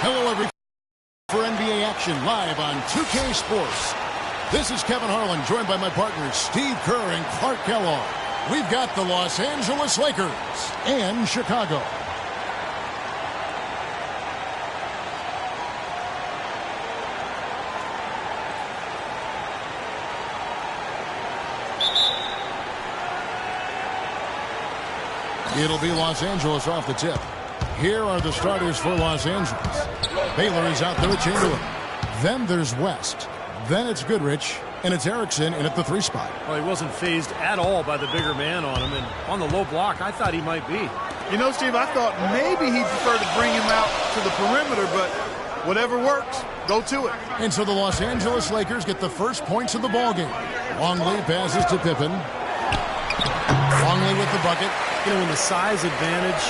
Hello, everyone, for NBA action live on 2K Sports. This is Kevin Harlan, joined by my partners Steve Kerr and Clark Kellogg. We've got the Los Angeles Lakers and Chicago. It'll be Los Angeles off the tip. Here are the starters for Los Angeles. Baylor is out there with Chamberlain. Then there's West. Then it's Goodrich. And it's Erickson in at the 3 spot. Well, he wasn't phased at all by the bigger man on him. And on the low block, I thought he might be. You know, Steve, I thought maybe he preferred to bring him out to the perimeter, but whatever works, go to it. And so the Los Angeles Lakers get the first points of the ballgame. Longley passes to Pippen. Longley with the bucket. You know, when the size advantage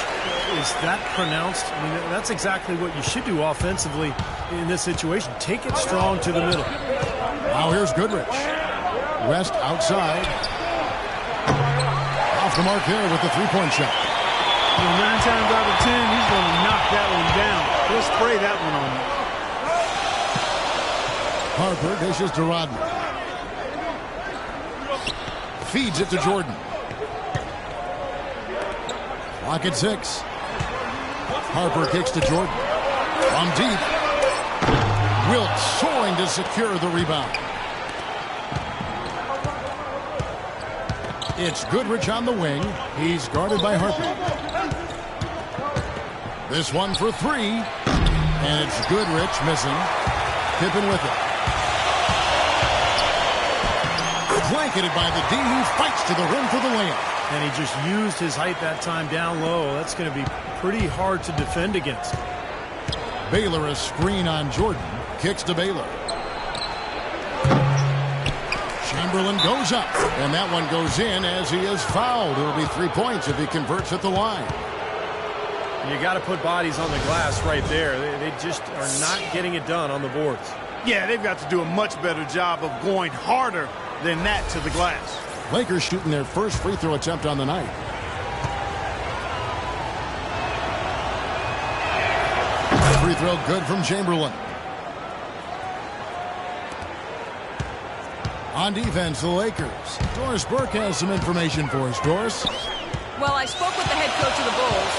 is that pronounced, I mean, that's exactly what you should do offensively in this situation. Take it strong to the middle. Now here's Goodrich. West outside. Off the mark there with the 3-point shot. And 9 times out of 10, he's going to knock that one down. He'll spray that one on you. Harper dishes to Rodman. Feeds it to Jordan. Clock at 6. Harper kicks to Jordan. From deep. Wilt soaring to secure the rebound. It's Goodrich on the wing. He's guarded by Harper. This one for 3. And it's Goodrich missing. Pippen with it. Blanketed by the D, who fights to the rim for the layup. And he just used his height that time down low. That's going to be pretty hard to defend against. Baylor a screen on Jordan. Kicks to Baylor. Chamberlain goes up. And that one goes in as he is fouled. It'll be 3 points if he converts at the line. You got to put bodies on the glass right there. They just are not getting it done on the boards. Yeah, they've got to do a much better job of going harder than that to the glass. Lakers shooting their first free throw attempt on the night. Free throw good from Chamberlain. On defense, the Lakers. Doris Burke has some information for us. Doris? Well, I spoke with the head coach of the Bulls.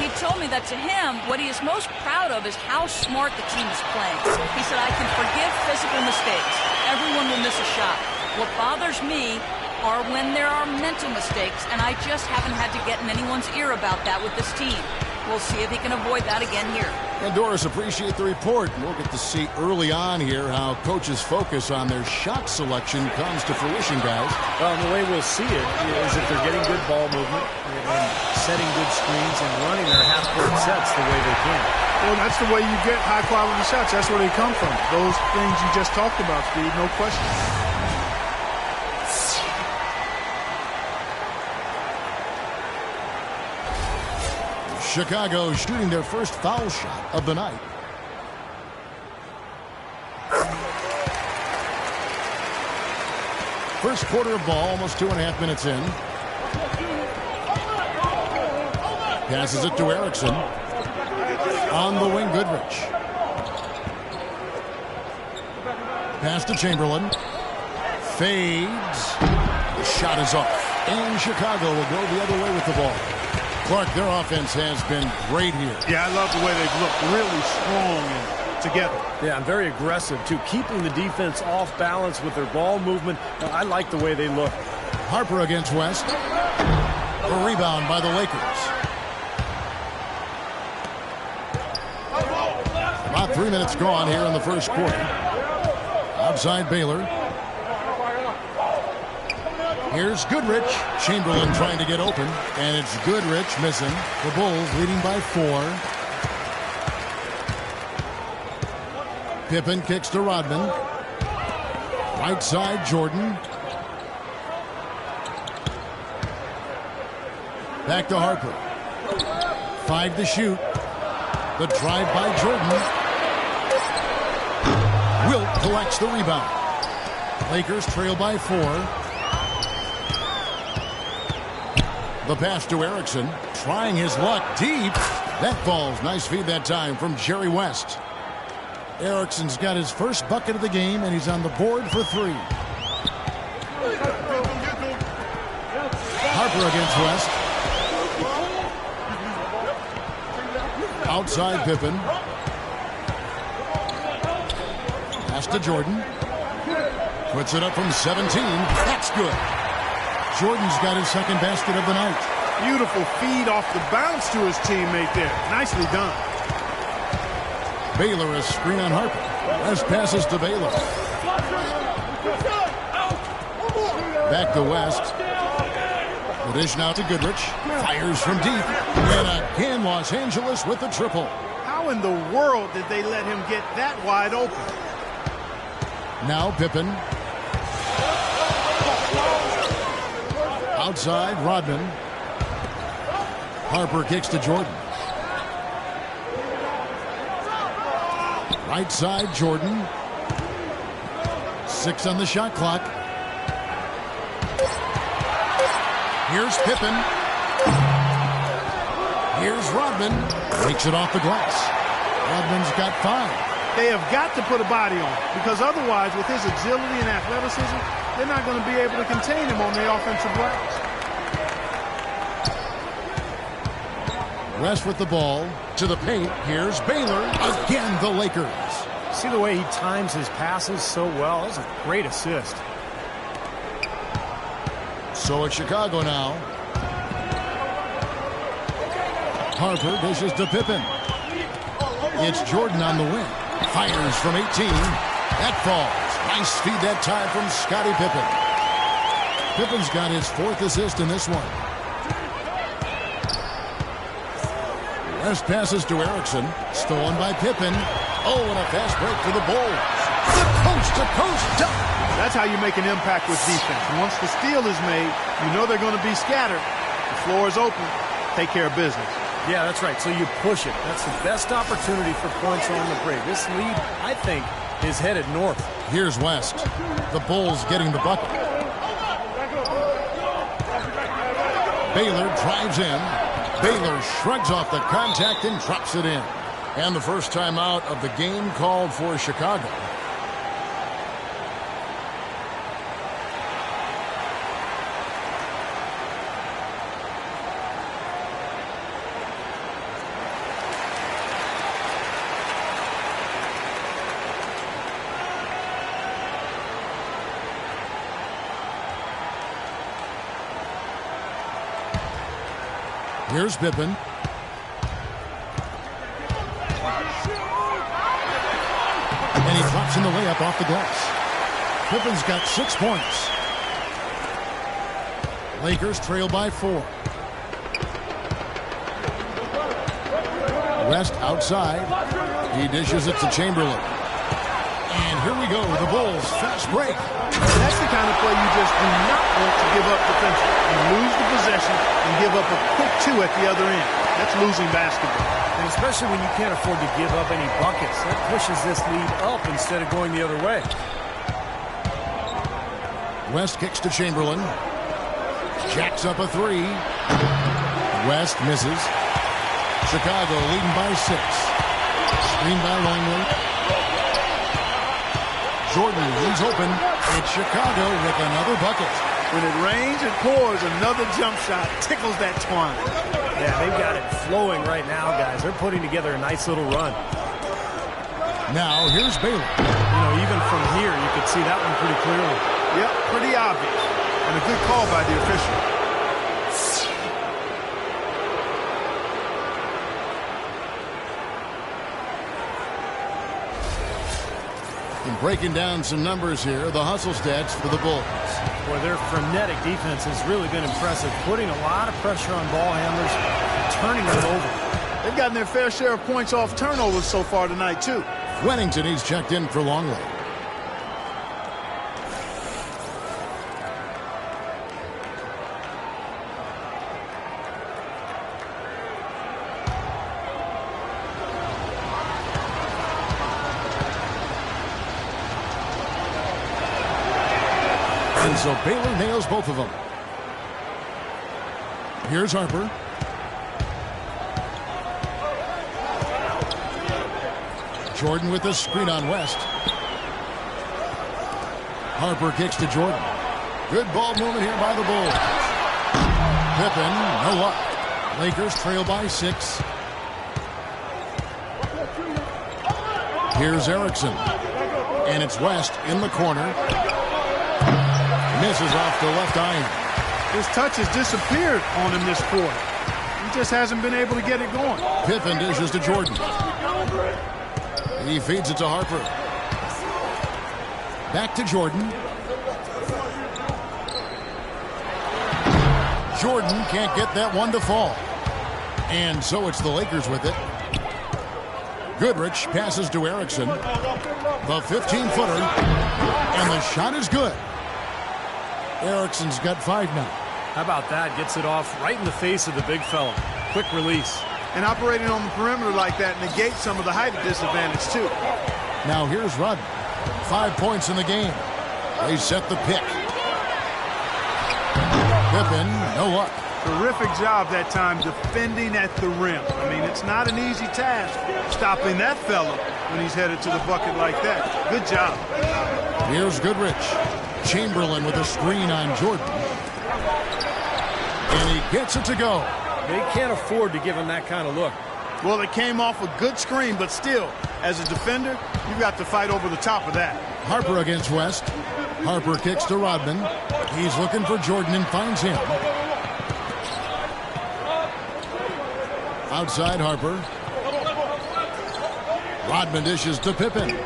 He told me that to him, what he is most proud of is how smart the team is playing. He said, I can forgive physical mistakes. Everyone will miss a shot. What bothers me are when there are mental mistakes, and I just haven't had to get in anyone's ear about that with this team. We'll see if he can avoid that again here. And Doris, appreciate the report. We'll get to see early on here how coaches focus on their shot selection comes to fruition, guys. Well, and the way we'll see it is if they're getting good ball movement and setting good screens and running their half-court sets the way they can. Well, that's the way you get high-quality shots. That's where they come from. Those things you just talked about, Steve, no question. Chicago shooting their first foul shot of the night. First quarter of ball, almost 2.5 minutes in. Passes it to Erickson. On the wing, Goodrich. Pass to Chamberlain. Fades. The shot is off. And Chicago will go the other way with the ball. Clark, their offense has been great here. Yeah, I love the way they've looked. Really strong and together. Yeah, and very aggressive, too. Keeping the defense off balance with their ball movement. I like the way they look. Harper against West. A rebound by the Lakers. About 3 minutes gone here in the first quarter. Outside Baylor. Here's Goodrich. Chamberlain trying to get open. And it's Goodrich missing. The Bulls leading by 4. Pippen kicks to Rodman. Right side, Jordan. Back to Harper. 5 to shoot. The drive by Jordan. Wilt collects the rebound. Lakers trail by 4. The pass to Erickson, trying his luck deep. That falls. Nice feed that time from Jerry West. Erickson's got his first bucket of the game, and he's on the board for 3. Harper against West. Outside Pippen. Pass to Jordan. Puts it up from 17. That's good. Jordan's got his second basket of the night. Beautiful feed off the bounce to his teammate there. Nicely done. Baylor a screen on Harper. West passes to Baylor. Back to West. The dish now to Goodrich. Fires from deep. And again, Los Angeles with the triple. How in the world did they let him get that wide open? Now Pippen. Outside, Rodman. Harper kicks to Jordan. Right side, Jordan. 6 on the shot clock. Here's Pippen. Here's Rodman. Takes it off the glass. Rodman's got 5. They have got to put a body on, because otherwise, with his agility and athleticism, they're not going to be able to contain him on the offensive glass. West with the ball to the paint. Here's Baylor. Again, the Lakers. See the way he times his passes so well? That's a great assist. So it's Chicago now. Harper dishes to Pippen. It's Jordan on the wing. Fires from 18. That falls. Nice feed that time from Scottie Pippen. Pippen's got his 4th assist in this one. West passes to Erickson. Stolen by Pippen. Oh, and a fast break for the Bulls. The coast-to-coast dunk. That's how you make an impact with defense. And once the steal is made, you know they're going to be scattered. The floor is open. Take care of business. Yeah, that's right. So you push it. That's the best opportunity for points on the break. This lead, I think, is headed north. Here's West. The Bulls getting the bucket. Baylor drives in. Baylor shrugs off the contact and drops it in. And the first timeout of the game called for Chicago. Here's Pippen. And he drops in the layup off the glass. Pippen's got 6 points. Lakers trail by 4. West outside. He dishes it to Chamberlain. And here we go. The Bulls fast break. That's the kind of play you just do not want to give up defensively. You lose the possession and give up a quick 2 at the other end. That's losing basketball. And especially when you can't afford to give up any buckets. That pushes this lead up instead of going the other way. West kicks to Chamberlain. Jacks up a 3. West misses. Chicago leading by 6. Screen by Longley. Jordan leaves open. It's Chicago with another bucket. When it rains, it pours. Another jump shot tickles that twine. Yeah, they've got it flowing right now, guys. They're putting together a nice little run. Now, here's Baylor. You know, even from here, you could see that one pretty clearly. Yep, pretty obvious. And a good call by the official. And breaking down some numbers here, the hustle stats for the Bulls. Boy, their frenetic defense has really been impressive, putting a lot of pressure on ball handlers, turning them over. They've gotten their fair share of points off turnovers so far tonight, too. Wennington, he's checked in for Longley. And so Baylor nails both of them. Here's Harper. Jordan with the screen on West. Harper kicks to Jordan. Good ball movement here by the Bulls. Pippen, no luck. Lakers trail by 6. Here's Erickson. And it's West in the corner. Misses off the left iron. His touch has disappeared on him this quarter. He just hasn't been able to get it going. Pippen dishes to Jordan. He feeds it to Harper. Back to Jordan. Jordan can't get that one to fall. And so it's the Lakers with it. Goodrich passes to Erickson. The 15-footer. And the shot is good. Erickson's got 5 now. How about that? Gets it off right in the face of the big fella. Quick release. And operating on the perimeter like that negates some of the height disadvantage, too. Now here's Rudd. 5 points in the game. They set the pick. Pippen, no luck. Terrific job that time defending at the rim. I mean, it's not an easy task stopping that fella when he's headed to the bucket like that. Good job. Here's Goodrich. Chamberlain with a screen on Jordan. And he gets it to go. They can't afford to give him that kind of look. Well, it came off a good screen, but still, as a defender, you've got to fight over the top of that. Harper against West. Harper kicks to Rodman. He's looking for Jordan and finds him. Outside Harper. Rodman dishes to Pippen.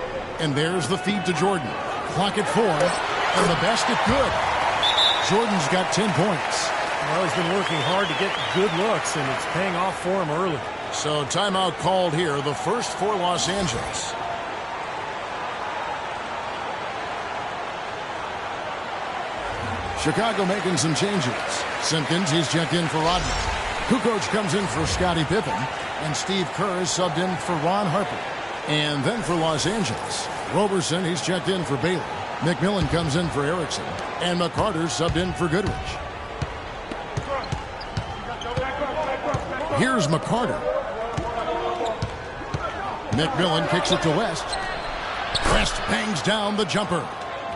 And there's the feed to Jordan. Clock at 4. And the basket good. Jordan's got 10 points. Well, he's been working hard to get good looks, and it's paying off for him early. So timeout called here, the first for Los Angeles. Chicago making some changes. Simpkins, he's checked in for Rodman. Kukoc comes in for Scottie Pippen. And Steve Kerr is subbed in for Ron Harper. And then for Los Angeles, Roberson, he's checked in for Baylor. McMillan comes in for Erickson. And McCarter's subbed in for Goodrich. Here's McCarter. McMillan kicks it to West. West bangs down the jumper.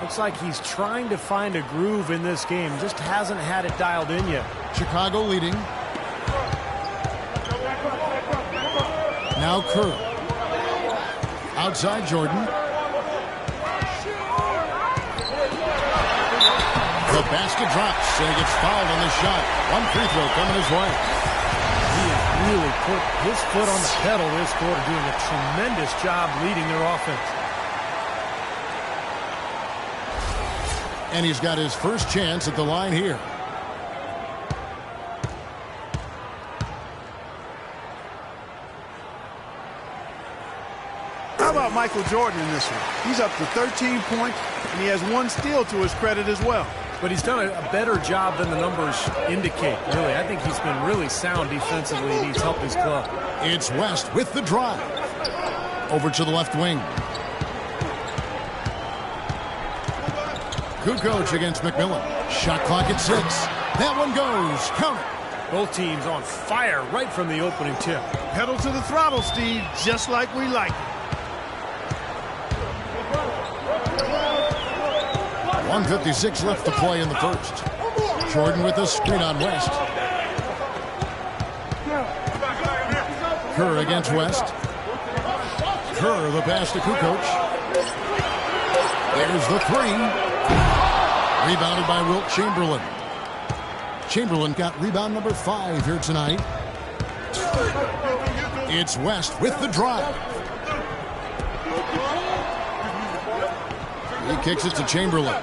Looks like he's trying to find a groove in this game. Just hasn't had it dialed in yet. Chicago leading. Now Kerr. Outside Jordan. The basket drops, and he gets fouled on the shot. One free throw coming his way. He has really put his foot on the pedal this quarter, doing a tremendous job leading their offense. And he's got his first chance at the line here. How about Michael Jordan in this one? He's up to 13 points, and he has 1 steal to his credit as well. But he's done a better job than the numbers indicate, really. I think he's been really sound defensively, and he's helped his club. It's West with the drive. Over to the left wing. Kukoc against McMillan. Shot clock at 6. That one goes. Count it. Both teams on fire right from the opening tip. Pedal to the throttle, Steve, just like we like it. 1:56 left to play in the first. Jordan with a screen on West. Kerr against West. Kerr the pass to Kukoc. There's the 3. Rebounded by Wilt Chamberlain. Chamberlain got rebound number 5 here tonight. It's West with the drive. He kicks it to Chamberlain.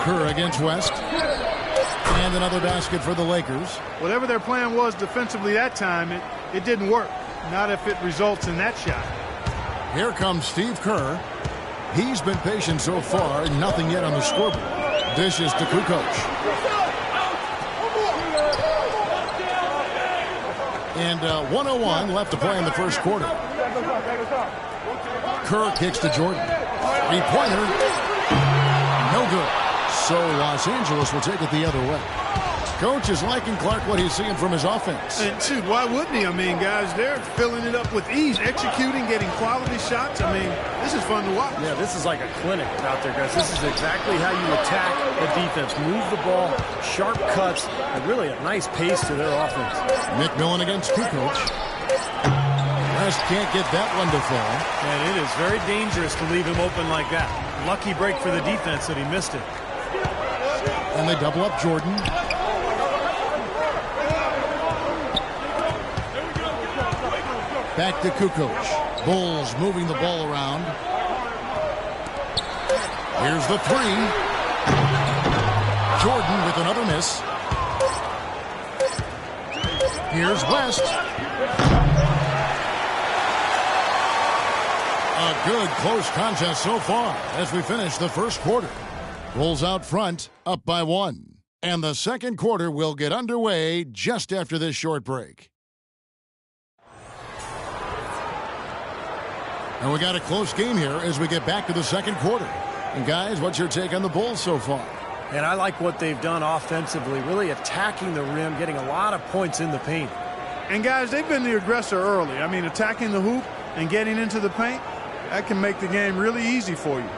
Kerr against West. And another basket for the Lakers. Whatever their plan was defensively that time, it didn't work. Not if it results in that shot. Here comes Steve Kerr. He's been patient so far, nothing yet on the scoreboard. Dishes to Kukoc. And 1:01 left to play in the first quarter. Kerr kicks to Jordan. 3-pointer. No good. So Los Angeles will take it the other way. Coach is liking Clark what he's seeing from his offense. And shoot, why wouldn't he? I mean, guys, they're filling it up with ease, executing, getting quality shots. I mean, this is fun to watch. Yeah, this is like a clinic out there, guys. This is exactly how you attack the defense. Move the ball, sharp cuts, and really a nice pace to their offense. McMillan against Kukoc. West can't get that one to fall. And it is very dangerous to leave him open like that. Lucky break for the defense that he missed it. And they double up Jordan. Back to Kukoc. Bulls moving the ball around. Here's the three. Jordan with another miss. Here's West. A good close contest so far as we finish the first quarter. Bulls out front, up by 1. And the second quarter will get underway just after this short break. And we got a close game here as we get back to the second quarter. And guys, what's your take on the Bulls so far? And I like what they've done offensively, really attacking the rim, getting a lot of points in the paint. And guys, they've been the aggressor early. I mean, attacking the hoop and getting into the paint, that can make the game really easy for you.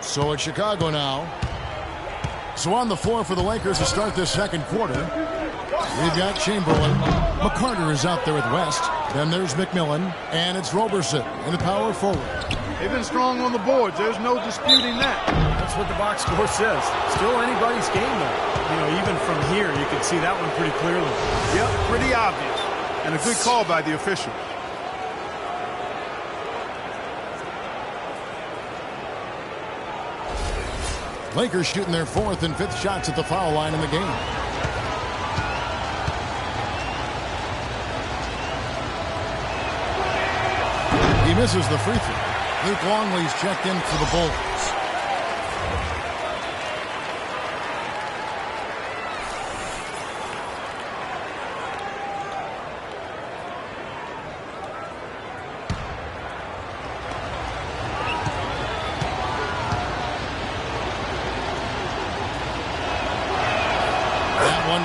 So it's Chicago now. So on the floor for the Lakers to start this second quarter. We've got Chamberlain. McCarter is out there with West. Then there's McMillan. And it's Roberson in the power forward. They've been strong on the boards. There's no disputing that. That's what the box score says. Still anybody's game, though. You know, even from here, you can see that one pretty clearly. Yep, pretty obvious. And a good call by the official. Lakers shooting their 4th and 5th shots at the foul line in the game. He misses the free throw. Luke Longley's checked in for the Bulls.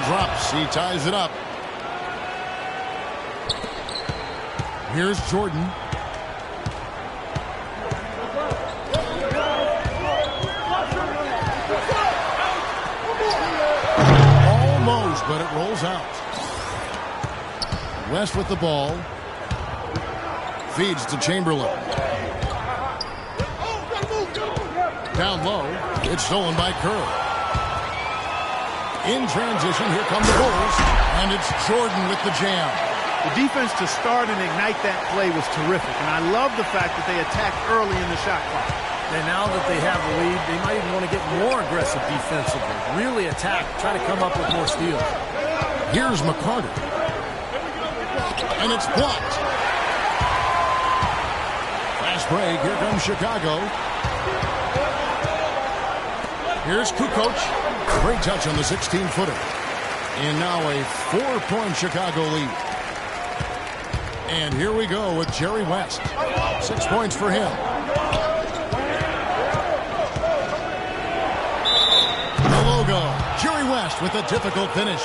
Drops. He ties it up. Here's Jordan. Almost, but it rolls out. West with the ball. Feeds to Chamberlain. Down low. It's stolen by Kerr. In transition, here come the Bulls, and it's Jordan with the jam. The defense to start and ignite that play was terrific, and I love the fact that they attacked early in the shot clock. And now that they have the lead, they might even want to get more aggressive defensively. Really attack, try to come up with more steals. Here's McCarter. And it's blocked. Fast break, here comes Chicago. Here's Kukoc. Great touch on the 16-footer. And now a 4-point Chicago lead. And here we go with Jerry West. 6 points for him. The logo, Jerry West with a difficult finish.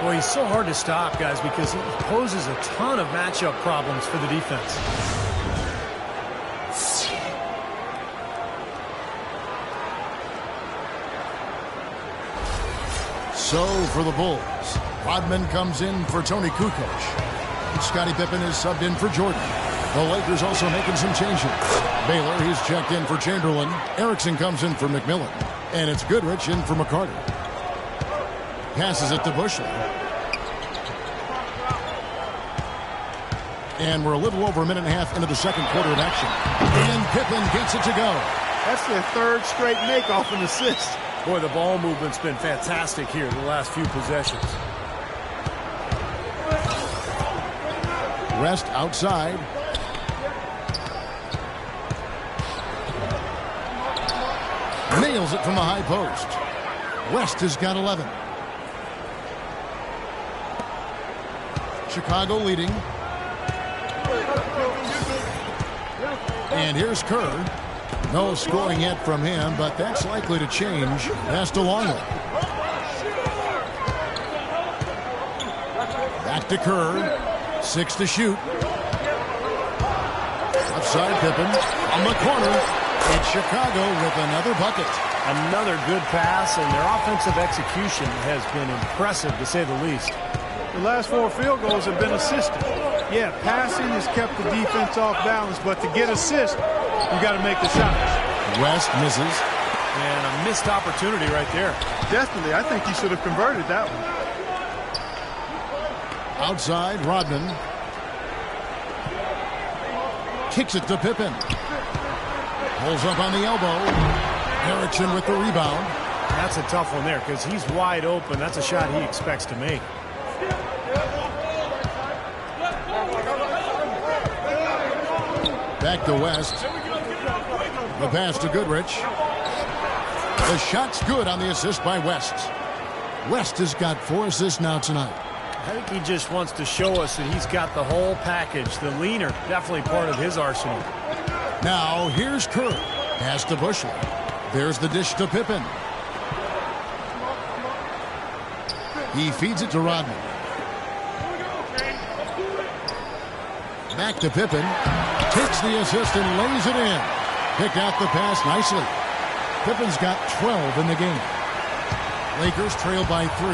Well, he's so hard to stop, guys, because he poses a ton of matchup problems for the defense. So for the Bulls, Rodman comes in for Tony Kukoc. And Scottie Pippen is subbed in for Jordan. The Lakers also making some changes. Baylor, he's checked in for Chamberlain. Erickson comes in for McMillan. And it's Goodrich in for McCarter. Passes it to Bushley. And we're a little over a minute and a half into the second quarter of action. And Pippen gets it to go. That's their third straight make-off and assist. Boy, the ball movement's been fantastic here the last few possessions. West outside. Nails it from the high post. West has got 11. Chicago leading. And here's Kerr. No scoring yet from him, but that's likely to change. Pass to Longley. Back to Kerr. 6 to shoot. Upside Pippen. On the corner. It's Chicago with another bucket. Another good pass, and their offensive execution has been impressive, to say the least. The last 4 field goals have been assisted. Yeah, passing has kept the defense off balance, but to get assists, you got to make the shots. West misses. And a missed opportunity right there. Definitely. I think he should have converted that one. Outside, Rodman. Kicks it to Pippen. Pulls up on the elbow. Erickson with the rebound. That's a tough one there because he's wide open. That's a shot he expects to make. Back to West. The pass to Goodrich. The shot's good on the assist by West. West has got 4 assists now tonight. I think he just wants to show us that he's got the whole package. The leaner, definitely part of his arsenal. Now here's Kerr. Pass to Bushley. There's the dish to Pippen. He feeds it to Rodman. Back to Pippen. Takes the assist and lays it in. Picked out the pass nicely. Pippen's got 12 in the game. Lakers trail by 3.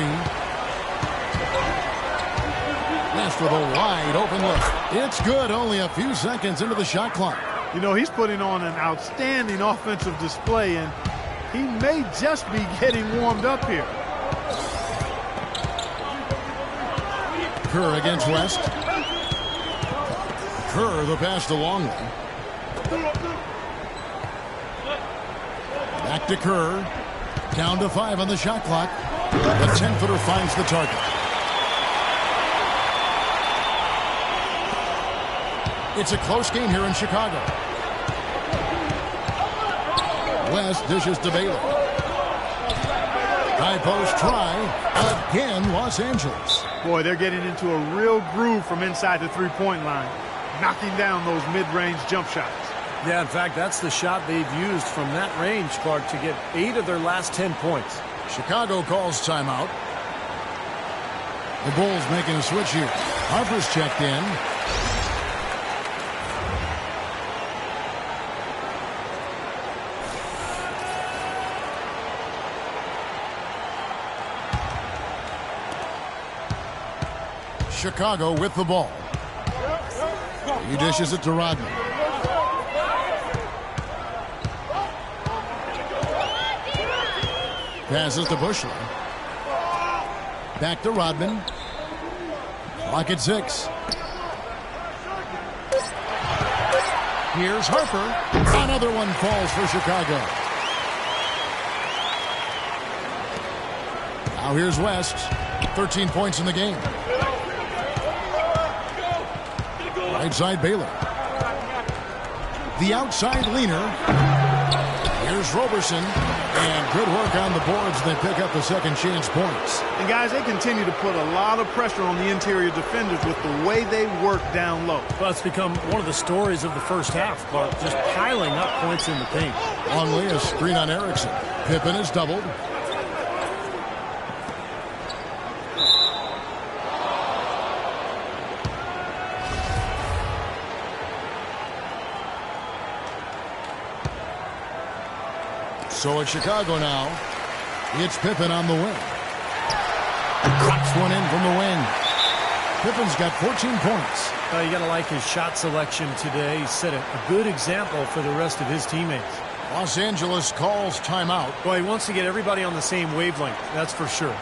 West with a wide open look. It's good, only a few seconds into the shot clock. You know, he's putting on an outstanding offensive display, and he may just be getting warmed up here. Kerr against West. Kerr, the pass to Longley. Back to Kerr. Down to 5 on the shot clock. The 10-footer finds the target. It's a close game here in Chicago. West dishes to Baylor. High post try. Again, Los Angeles. Boy, they're getting into a real groove from inside the three-point line, knocking down those mid-range jump shots. Yeah, in fact, that's the shot they've used from that range, Clark, to get 8 of their last 10 points. Chicago calls timeout. The Bulls making a switch here. Harper's checked in. Chicago with the ball. He dishes it to Rodman. Passes to Bushley. Back to Rodman. Clock at 6. Here's Harper. Another one falls for Chicago. Now here's West. 13 points in the game. Right side Baylor. The outside leaner. Here's Roberson. And good work on the boards. They pick up the second chance points. And guys, they continue to put a lot of pressure on the interior defenders with the way they work down low. Well, it's become one of the stories of the first half, Clark, just piling up points in the paint. Longley, a screen on Erickson. Pippen is doubled. So it's Chicago now. It's Pippen on the wing. Drops one in from the wing. Pippen's got 14 points. You got to like his shot selection today. He set a good example for the rest of his teammates. Los Angeles calls timeout. Well, he wants to get everybody on the same wavelength, that's for sure.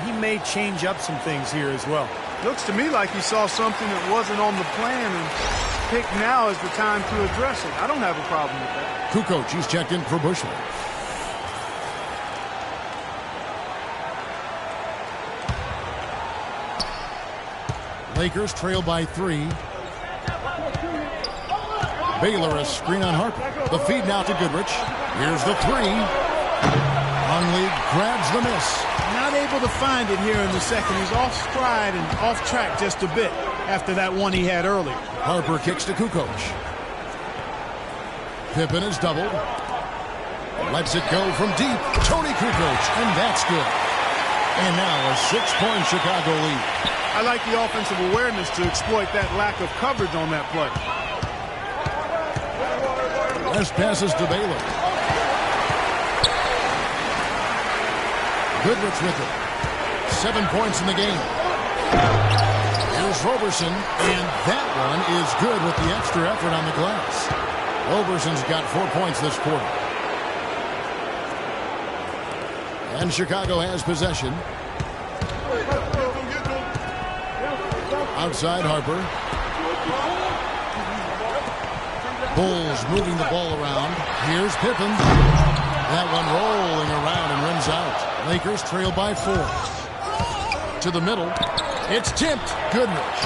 He may change up some things here as well. Looks to me like he saw something that wasn't on the plan and picked now as the time to address it. I don't have a problem with that. Kukoc, he's checked in for Bushman. Lakers trail by 3. Baylor a screen on Harper. The feed now to Goodrich. Here's the 3. Conley grabs the miss. Not able to find it here in the second. He's off stride and off track just a bit after that one he had earlier. Harper kicks to Kukoc. Pippen is doubled. Lets it go from deep. Tony Kukoc, and that's good. And now a 6-point Chicago lead. I like the offensive awareness to exploit that lack of coverage on that play. West passes to Baylor. Goodrich with it. 7 points in the game. Here's Roberson, and that one is good with the extra effort on the glass. Roberson's got 4 points this quarter. And Chicago has possession. Outside Harper. Bulls moving the ball around. Here's Pippen. That one rolling around and rims out. Lakers trail by 4. To the middle. It's tipped. Goodrich.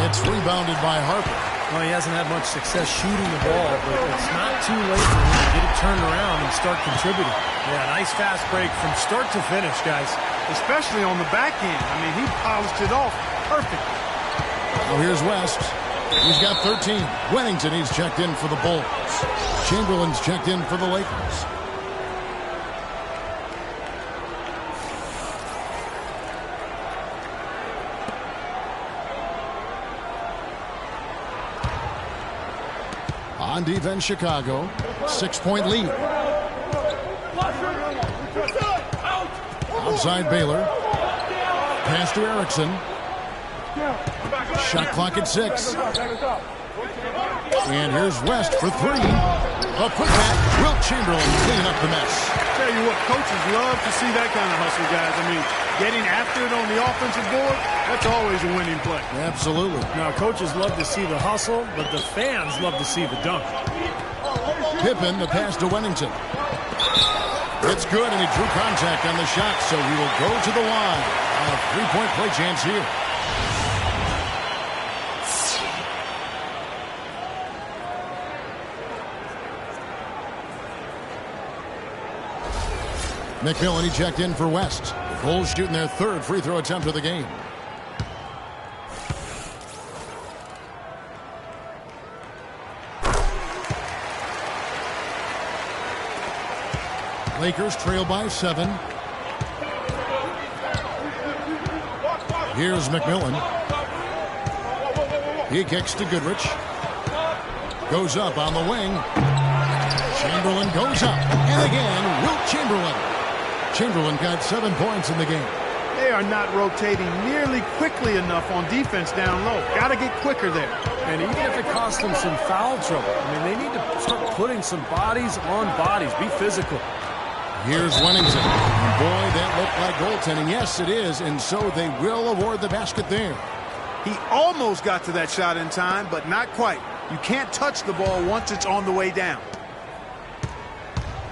It's rebounded by Harper. Well, he hasn't had much success shooting the ball, but it's not too late for him to get it turned around and start contributing. Yeah, nice fast break from start to finish, guys. Especially on the back end. I mean, he polished it off perfectly. Now here's West. He's got 13. Wennington, he's checked in for the Bulls. Chamberlain's checked in for the Lakers. On defense, Chicago. 6-point lead. Outside Baylor. Pass to Erickson. Shot clock at 6. And here's West for 3. A putback. Wilt Chamberlain clean up the mess. Tell you what, coaches love to see that kind of hustle, guys. I mean, getting after it on the offensive board, that's always a winning play. Absolutely. Now, coaches love to see the hustle, but the fans love to see the dunk. Pippen, the pass to Wennington. It's good, and he drew contact on the shot, so he will go to the line. A 3-point play chance here. McMillan, he checked in for West. Bulls shooting their 3rd free throw attempt of the game. Lakers trail by 7. Here's McMillan. He kicks to Goodrich. Goes up on the wing. Chamberlain goes up. And again, Wilt Chamberlain. Chamberlain got 7 points in the game. They are not rotating nearly quickly enough on defense down low. Got to get quicker there. And even if it costs them some foul trouble, I mean, they need to start putting some bodies on bodies. Be physical. Here's Wennington. And boy, that looked like goaltending. Yes, it is. And so they will award the basket there. He almost got to that shot in time, but not quite. You can't touch the ball once it's on the way down.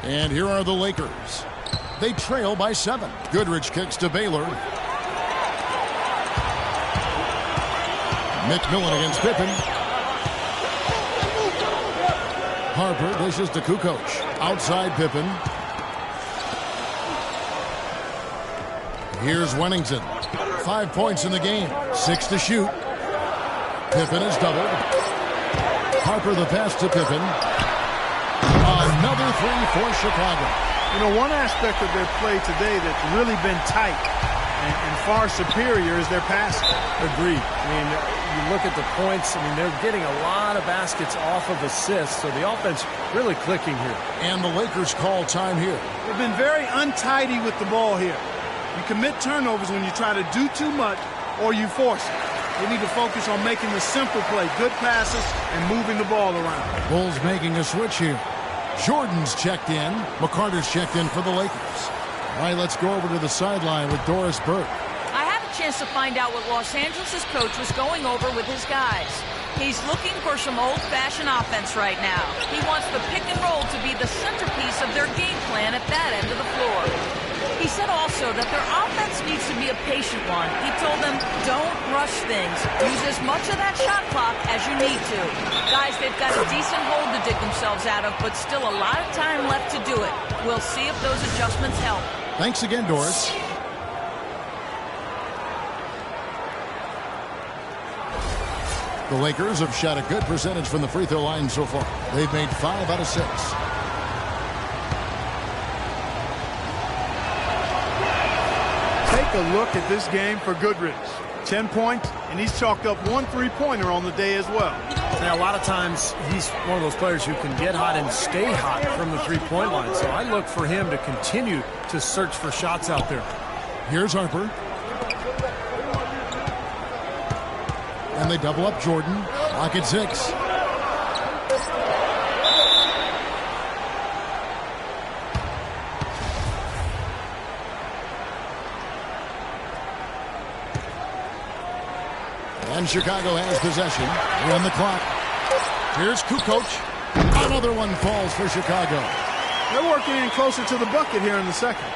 And here are the Lakers. They trail by 7. Goodrich kicks to Baylor. McMillan against Pippen. Harper dishes to Kukoc. Outside Pippen. Here's Wennington. 5 points in the game. 6 to shoot. Pippen is doubled. Harper the pass to Pippen. Another 3 for Chicago. You know, one aspect of their play today that's really been tight and far superior is their passing. Agreed. I mean, you look at the points, I mean, they're getting a lot of baskets off of assists, so the offense really clicking here. And the Lakers call time here. They've been very untidy with the ball here. You commit turnovers when you try to do too much or you force it. They need to focus on making the simple play, good passes, and moving the ball around. Bulls making a switch here. Jordan's checked in. McCarter's checked in for the Lakers. All right, let's go over to the sideline with Doris Burke. I had a chance to find out what Los Angeles' coach was going over with his guys. He's looking for some old-fashioned offense right now. He wants the pick and roll to be the centerpiece of their game plan at that end of the floor. He said also that their offense needs to be a patient one. He told them, don't rush things. Use as much of that shot clock as you need to. Guys, they've got a decent hole to dig themselves out of, but still a lot of time left to do it. We'll see if those adjustments help. Thanks again, Doris. The Lakers have shot a good percentage from the free throw line so far. They've made 5 out of 6. Take a look at this game for Goodrich. 10 points, and he's chalked up 1 3-pointer on the day as well. Now, a lot of times, he's one of those players who can get hot and stay hot from the three-point line. So I look for him to continue to search for shots out there. Here's Harper. And they double up Jordan. Clock at 6. And Chicago has possession. Run the clock. Here's Kukoc. Another one falls for Chicago. They're working in closer to the bucket here in the second.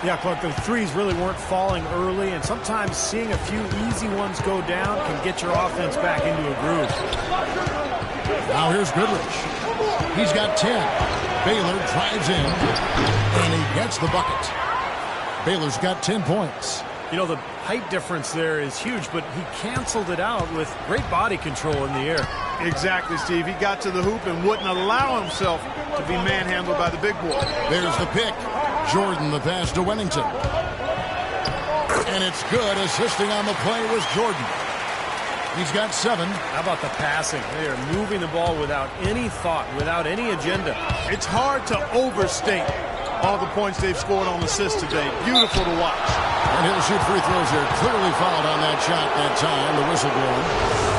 Yeah, Clark, the threes really weren't falling early, and sometimes seeing a few easy ones go down can get your offense back into a groove. Now here's Goodrich. He's got 10. Baylor drives in, and he gets the bucket. Baylor's got 10 points. You know, the height difference there is huge, but he canceled it out with great body control in the air. Exactly, Steve. He got to the hoop and wouldn't allow himself to be manhandled by the big boy. There's the pick. Jordan, the pass to Wennington. And it's good. Assisting on the play was Jordan. He's got 7. How about the passing? They are moving the ball without any thought, without any agenda. It's hard to overstate all the points they've scored on assists today. Beautiful to watch. And he'll shoot free throws here. Clearly fouled on that shot that time. The whistle blown.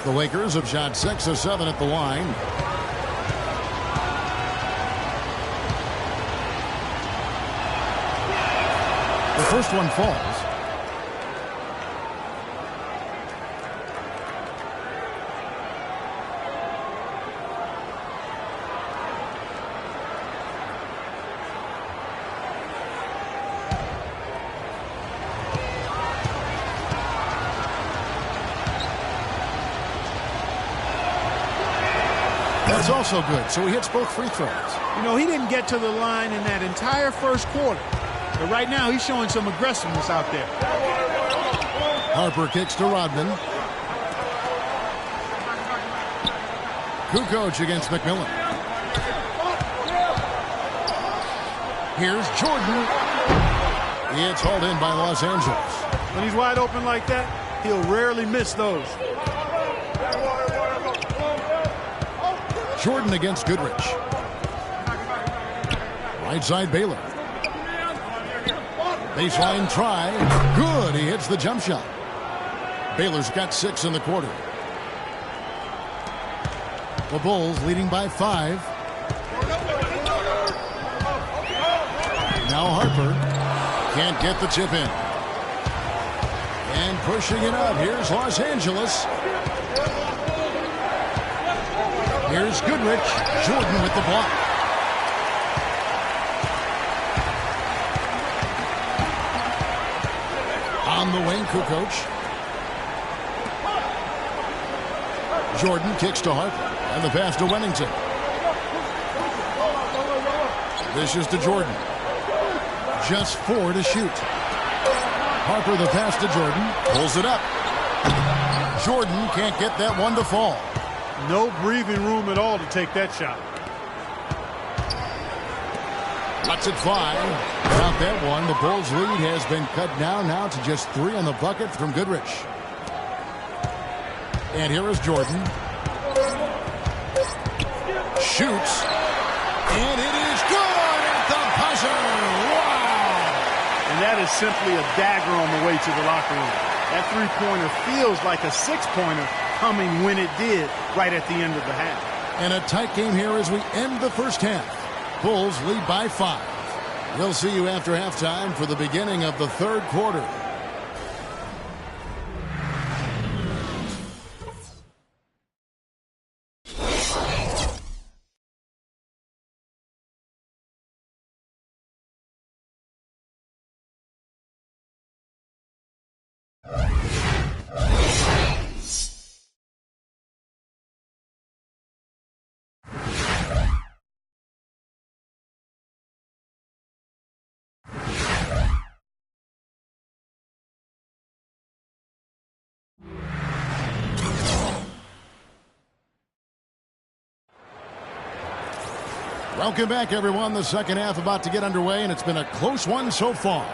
The Lakers have shot 6 of 7 at the line. The first one falls. That's also good. So he hits both free throws. You know, he didn't get to the line in that entire first quarter. But right now, he's showing some aggressiveness out there. Harper kicks to Rodman. Kukoc against McMillan. Here's Jordan. It's hauled in by Los Angeles. When he's wide open like that, he'll rarely miss those. Jordan against Goodrich. Right side Baylor. Baseline try. Good. He hits the jump shot. Baylor's got 6 in the quarter. The Bulls leading by 5. Now Harper can't get the tip in. And pushing it out. Here's Los Angeles. Here's Goodrich. Jordan with the block. On the wing, Kukoc. Jordan kicks to Harper. And the pass to Wennington. This is to Jordan. Just 4 to shoot. Harper the pass to Jordan. Pulls it up. Jordan can't get that one to fall. No breathing room at all to take that shot. Cuts it 5. Without that one, the Bulls' lead has been cut down now to just 3 on the bucket from Goodrich. And here is Jordan. Shoots. And it is good at the buzzer. Wow! And that is simply a dagger on the way to the locker room. That three-pointer feels like a six-pointer coming when it did right at the end of the half. And a tight game here as we end the first half. Bulls lead by 5. We'll see you after halftime for the beginning of the third quarter. Welcome back, everyone. The second half about to get underway, and it's been a close one so far.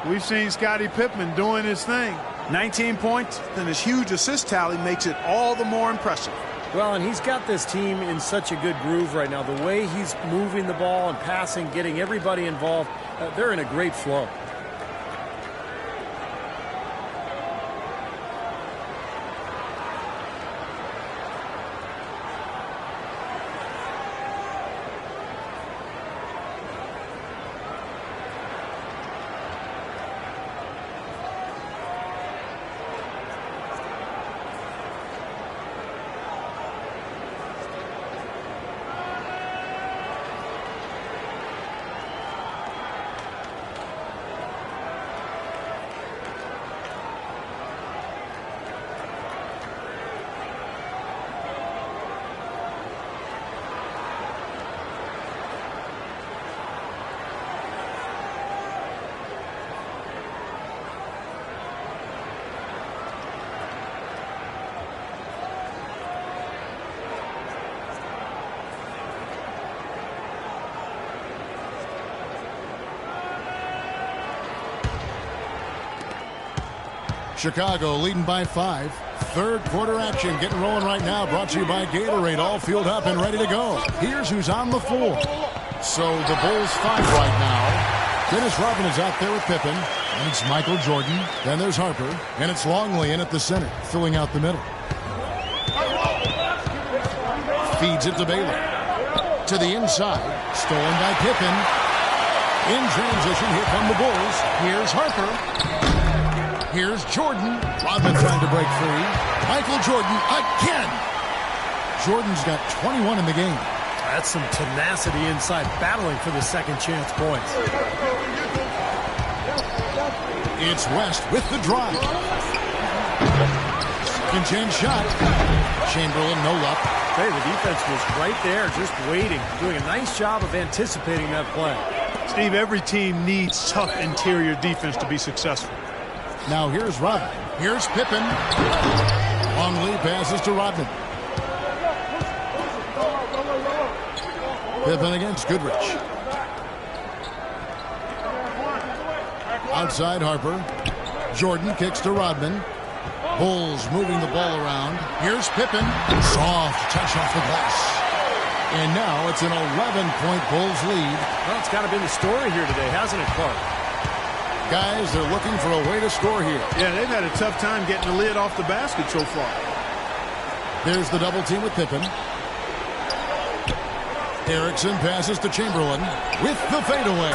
We've seen Scottie Pippen doing his thing. 19 points, then his huge assist tally makes it all the more impressive. Well, and he's got this team in such a good groove right now. The way he's moving the ball and passing, getting everybody involved, they're in a great flow. Chicago leading by 5. Third quarter action getting rolling right now. Brought to you by Gatorade. All fueled up and ready to go. Here's who's on the floor. So the Bulls 5 right now. Dennis Rodman is out there with Pippen. And it's Michael Jordan. Then there's Harper. And it's Longley in at the center, filling out the middle. Feeds it to Baylor. To the inside. Stolen by Pippen. In transition, here come the Bulls. Here's Harper. Here's Jordan. Rodman trying to break free. Michael Jordan again. Jordan's got 21 in the game. That's some tenacity inside, battling for the second chance points. It's West with the drive. Second chance shot. Chamberlain, no luck. Hey, the defense was right there, just waiting, doing a nice job of anticipating that play. Steve, every team needs tough interior defense to be successful. Now here's Rodman. Here's Pippen. Longley passes to Rodman. Pippen against Goodrich. Outside Harper. Jordan kicks to Rodman. Bulls moving the ball around. Here's Pippen. Soft touch off the glass. And now it's an 11-point Bulls lead. Well, it's got to be the story here today, hasn't it, Clark? Guys, they're looking for a way to score here. Yeah, they've had a tough time getting the lid off the basket so far. There's the double team with Pippen. Erickson passes to Chamberlain with the fadeaway.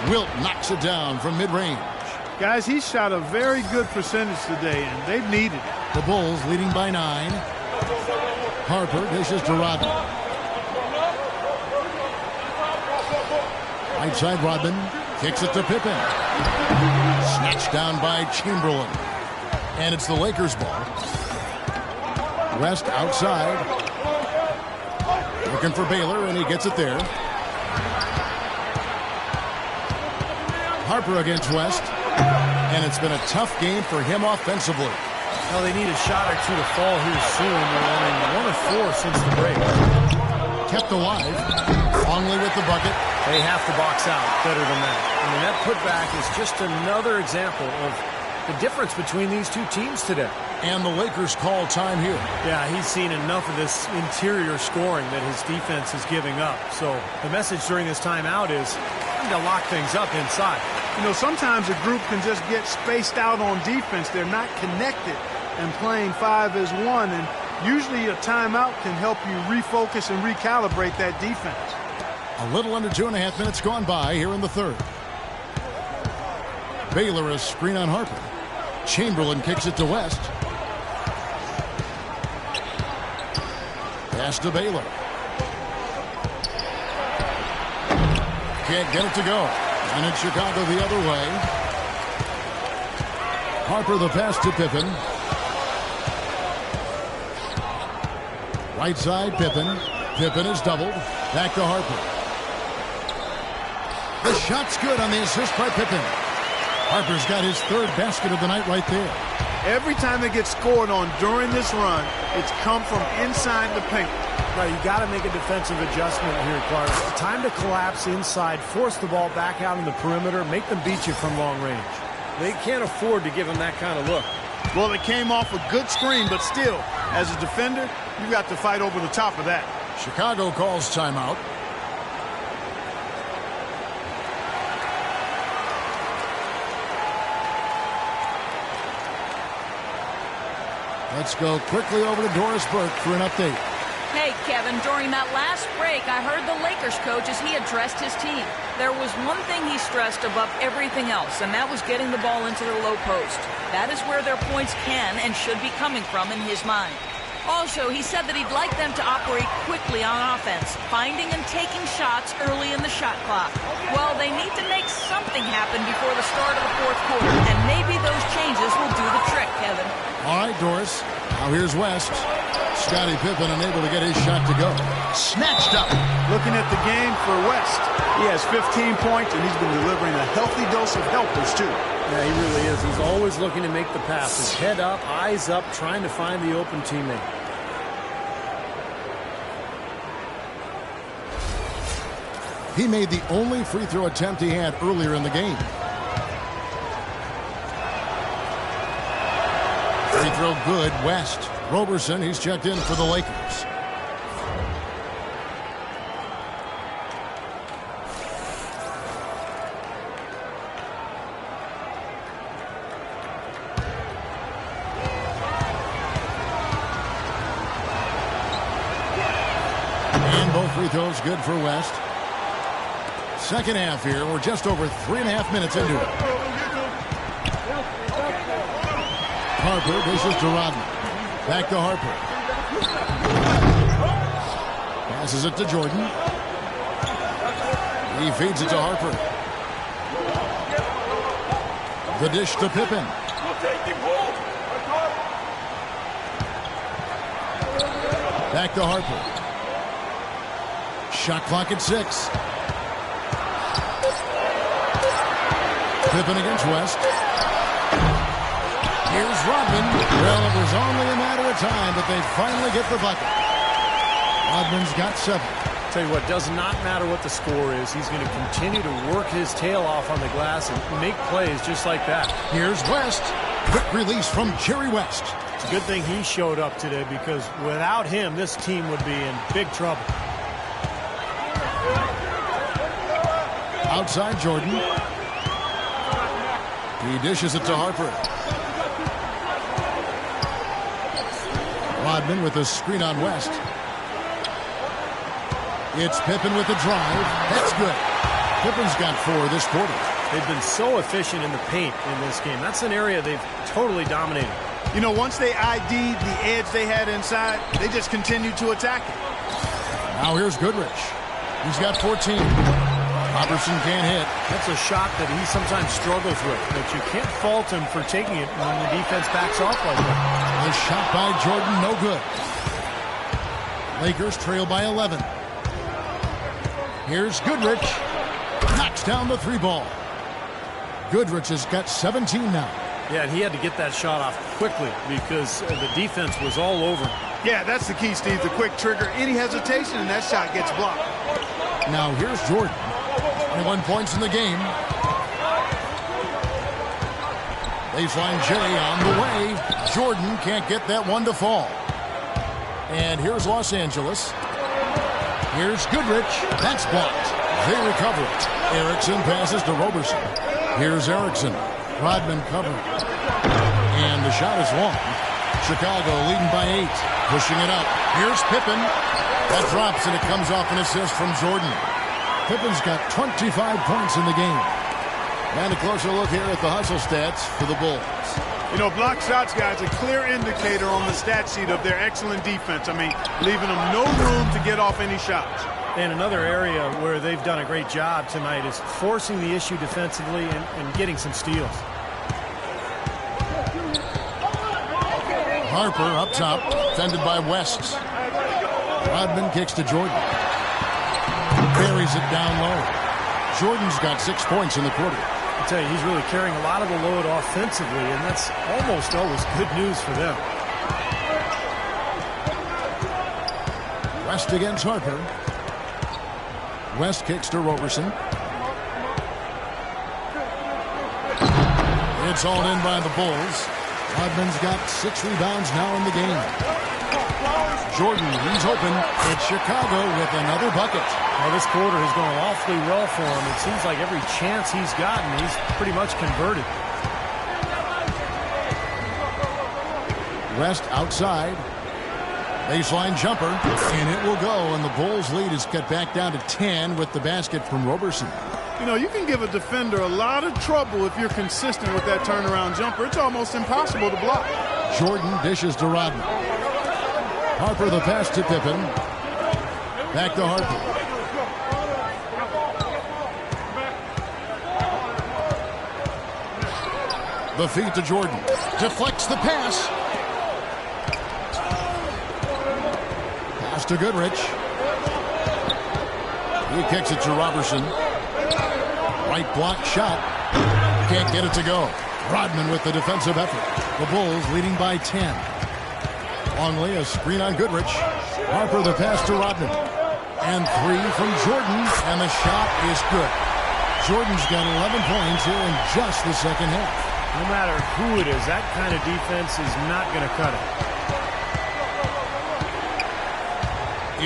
Wilt knocks it down from mid-range. Guys, he shot a very good percentage today, and they've needed it. The Bulls leading by 9. Harper dishes to Rodman. Right side Rodman kicks it to Pippen. Snatched down by Chamberlain. And it's the Lakers' ball. West outside. Looking for Baylor, and he gets it there. Harper against West. And it's been a tough game for him offensively. Well, they need a shot or two to fall here soon. They're only 1 of 4 since the break. Kept alive. Longley with the bucket. They have to box out better than that. I mean, that putback is just another example of the difference between these two teams today. And the Lakers call time here. Yeah, he's seen enough of this interior scoring that his defense is giving up. So the message during this timeout is time to lock things up inside. You know, sometimes a group can just get spaced out on defense. They're not connected and playing 5 as 1. And usually a timeout can help you refocus and recalibrate that defense. A little under 2.5 minutes gone by here in the third. Baylor a screen on Harper. Chamberlain kicks it to West. Pass to Baylor. Can't get it to go. And it's Chicago the other way. Harper the pass to Pippen. Right side, Pippen. Pippen is doubled. Back to Harper. The shot's good on the assist by Pippen. Harper's got his 3rd basket of the night right there. Every time they get scored on during this run, it's come from inside the paint. Right, you got to make a defensive adjustment here, Clark. Time to collapse inside, force the ball back out in the perimeter, make them beat you from long range. They can't afford to give them that kind of look. Well, it came off a good screen, but still, as a defender, you got to fight over the top of that. Chicago calls timeout. Let's go quickly over to Doris Burke for an update. Hey, Kevin, during that last break, I heard the Lakers coach as he addressed his team. There was one thing he stressed above everything else, and that was getting the ball into the low post. That is where their points can and should be coming from in his mind. Also, he said that he'd like them to operate quickly on offense, finding and taking shots early in the shot clock. Well, they need to make something happen before the start of the 4th quarter, and maybe those changes will do the trick, Kevin. All right, Doris. Now here's West. Scottie Pippen unable to get his shot to go. Snatched up. Looking at the game for West, he has 15 points, and he's been delivering a healthy dose of helpers, too. Yeah, he really is. He's always looking to make the passes. Head up, eyes up, trying to find the open teammate. He made the only free throw attempt he had earlier in the game. Free throw good, West. Roberson, he's checked in for the Lakers. And both free throws good for West. Second half here. We're just over 3.5 minutes into it. Harper dishes to Rodman. Back to Harper. Passes it to Jordan. He feeds it to Harper. The dish to Pippen. Back to Harper. Shot clock at 6. Pippen against West. Here's Rodman. Well, it was only a matter of time, but they finally get the bucket. Rodman's got 7. Tell you what, does not matter what the score is. He's going to continue to work his tail off on the glass and make plays just like that. Here's West. Quick release from Jerry West. It's a good thing he showed up today, because without him, this team would be in big trouble. Outside Jordan. He dishes it to Harper. Rodman with a screen on West. It's Pippen with the drive. That's good. Pippen's got 4 this quarter. They've been so efficient in the paint in this game. That's an area they've totally dominated. You know, once they ID'd the edge they had inside, they just continued to attack it. Now here's Goodrich. He's got 14. Robertson can't hit. That's a shot that he sometimes struggles with, but you can't fault him for taking it when the defense backs off like that. The shot by Jordan, no good. Lakers trail by 11. Here's Goodrich. Knocks down the 3 ball. Goodrich has got 17 now. Yeah, and he had to get that shot off quickly because the defense was all over. Yeah, that's the key, Steve. The quick trigger. Any hesitation, and that shot gets blocked. Now here's Jordan. 21 points in the game. Baseline J on the way. Jordan can't get that one to fall. And here's Los Angeles. Here's Goodrich. That's blocked. They recover it. Erickson passes to Roberson. Here's Erickson. Rodman covering. And the shot is long. Chicago leading by 8. Pushing it up. Here's Pippen. That drops, and it comes off an assist from Jordan. Pippen's got 25 points in the game. And a closer look here at the hustle stats for the Bulls. You know, block shots, guys, a clear indicator on the stat sheet of their excellent defense. I mean, leaving them no room to get off any shots. And another area where they've done a great job tonight is forcing the issue defensively and getting some steals. Harper up top, defended by West. Rodman kicks to Jordan. Buries it down low. Jordan's got 6 points in the quarter. I tell you, he's really carrying a lot of the load offensively, and that's almost always good news for them. West against Harper. West kicks to Roberson. It's hauled in by the Bulls. Rodman's got 6 rebounds now in the game. Jordan, he's open. It's Chicago with another bucket. Well, this quarter has gone awfully well for him. It seems like every chance he's gotten, he's pretty much converted. West outside. Baseline jumper, and it will go, and the Bulls' lead is cut back down to 10 with the basket from Roberson. You know, you can give a defender a lot of trouble if you're consistent with that turnaround jumper. It's almost impossible to block. Jordan dishes to Rodman. Harper the pass to Pippen. Back to Harper. The feed to Jordan. Deflects the pass. Pass to Goodrich. He kicks it to Roberson. Right block shot. Can't get it to go. Rodman with the defensive effort. The Bulls leading by 10. Longley, a screen on Goodrich. Harper the pass to Rodman. And 3 from Jordan, and the shot is good. Jordan's got 11 points here in just the second half. No matter who it is, that kind of defense is not going to cut it.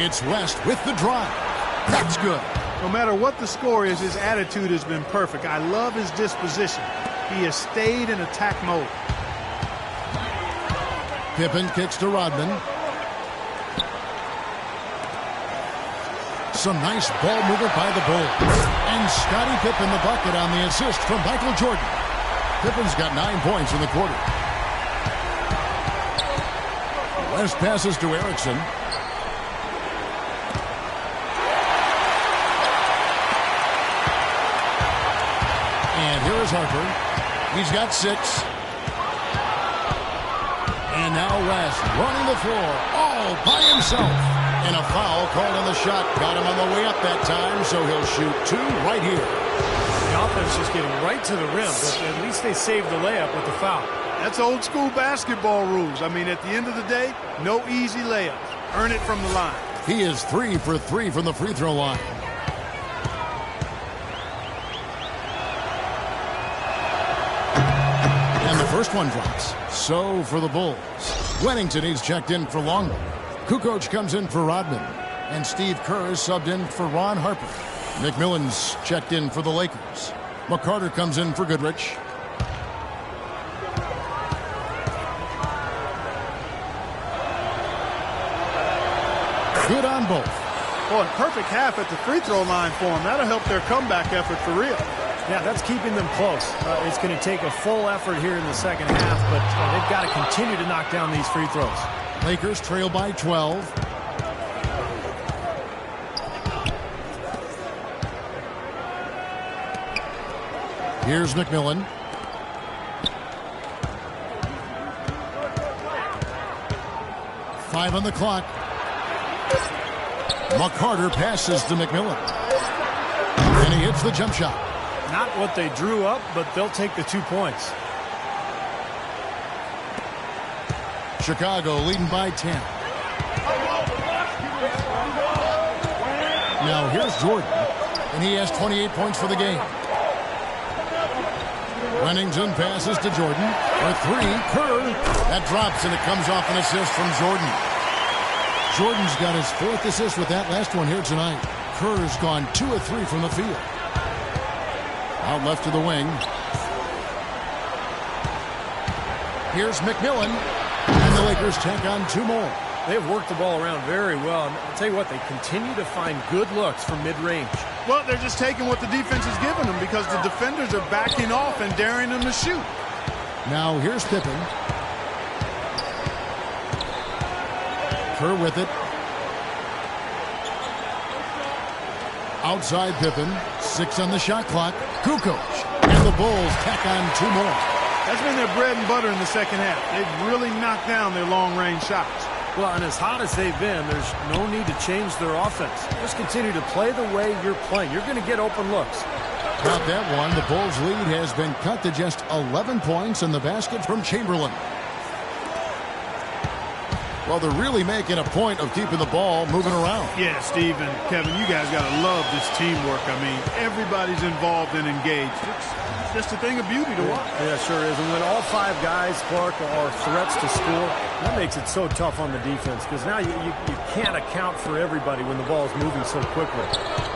It's West with the drive. That's good. No matter what the score is, his attitude has been perfect. I love his disposition. He has stayed in attack mode. Pippen kicks to Rodman. Some nice ball movement by the Bulls. And Scottie Pippen the bucket on the assist from Michael Jordan. Pippen's got 9 points in the quarter. West passes to Erickson. And here is Harper. He's got 6. And now West running the floor all by himself. And a foul called on the shot. Got him on the way up that time, so he'll shoot 2 right here. The offense just getting right to the rim, but at least they saved the layup with the foul. That's old school basketball rules. I mean, at the end of the day, no easy layups. Earn it from the line. He is 3 for 3 from the free throw line. And the first one drops. So for the Bulls. Wennington, he's checked in for Longley. Kukoc comes in for Rodman. And Steve Kerr is subbed in for Ron Harper. McMillan's checked in for the Lakers. McCarter comes in for Goodrich. Good on both. Boy, perfect half at the free throw line for them. That'll help their comeback effort for real. Yeah, that's keeping them close. It's going to take a full effort here in the second half, but they've got to continue to knock down these free throws. Lakers trail by 12. Here's McMillan. Five on the clock. McCarter passes to McMillan. And he hits the jump shot. Not what they drew up, but they'll take the 2 points. Chicago leading by 10. Now here's Jordan, and he has 28 points for the game. Remington passes to Jordan for three. Kerr. That drops, and it comes off an assist from Jordan. Jordan's got his 4th assist with that last one here tonight. Kerr's gone 2 of 3 from the field. Out left to the wing. Here's McMillan, and the Lakers tack on 2 more. They've worked the ball around very well. And I'll tell you what, they continue to find good looks from mid-range. Well, they're just taking what the defense is giving them because the defenders are backing off and daring them to shoot. Now here's Pippen. Kerr with it. Outside Pippen. 6 on the shot clock. Kukoc. And the Bulls tack on 2 more. That's been their bread and butter in the second half. They've really knocked down their long-range shots. Well, and as hot as they've been, there's no need to change their offense. Just continue to play the way you're playing. You're going to get open looks. Got that one. The Bulls' lead has been cut to just 11 points in the basket from Chamberlain. Well, they're really making a point of keeping the ball moving around. Yeah, Steve and Kevin, you guys got to love this teamwork. I mean, everybody's involved and engaged. It's just a thing of beauty to watch. Yeah, sure is. And when all 5 guys, Clark, are threats to score, that makes it so tough on the defense because now you can't account for everybody when the ball's moving so quickly.